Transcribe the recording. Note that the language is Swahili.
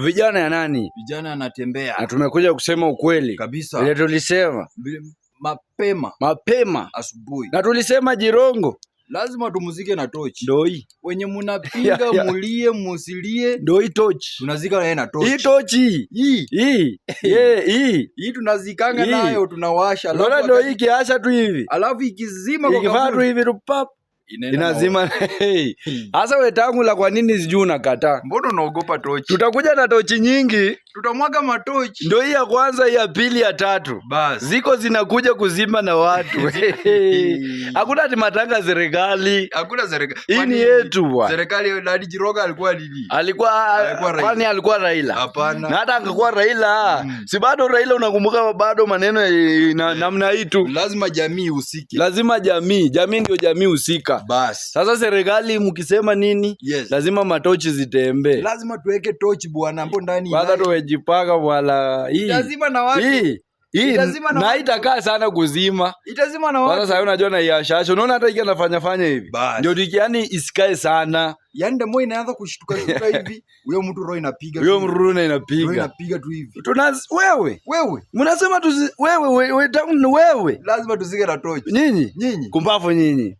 Vijana ya nani? Vijana anatembea. Na tumekuja kusema ukweli. Kabisa. Ile tulisema mapema asubuhi. Na tulisema Jirongo lazima tumuzike na tochi. Doi. Wenye munapinga mulie musilie. Doi tochi. Tunazika na yeye na tochi. Hii tochi. Hii tunazikanga nayo tunawasha. Lola ndio hii kiasha tu hivi. Alafu ikizima kwa ikifaa tu hivi rupap. Inazima. Sasa wewe tangu la kwa nini sijui unakataa? Mbona unaogopa tochi? Tutakuja na tochi nyingi. Tutamwaga matochi. Ndio hii ya kwanza, ya pili, ya tatu. Bas. Ziko zinakuja kuzima na watu. Hakuna ati matanga serikali. Hakuna serikali. Hii ni yetu bwana. Serikali Dadi Jirongo alikuwa nini? Kwani alikuwa Raila? Hapana. Na hata angekuwa Raila, si bado Raila unakumbuka bado maneno namna hii tu. Lazima jamii usike. Lazima jamii ndio jamii usika. Bas. Sasa serikali mkisema nini? Yes. Lazima matochi zitembee. Lazima tuweke tochi bwana hapo ndani. Kwanza tuwejipaka wala hii. Lazima na watu. Hii na itakaa sana kuzima. Itazima na watu. Sasa unajua na iashasho. Unaona hata iki anafanya hivi. Ndio yani isikae sana. Yaani demo inaanza kushtuka hivi. Huyo mtu roho inapiga. Huyo mruna inapiga. Roho inapiga tu hivi. Wewe. Mnasema wewe. Lazima tuzike na tochi. Nyinyi. Kumbavu nyinyi.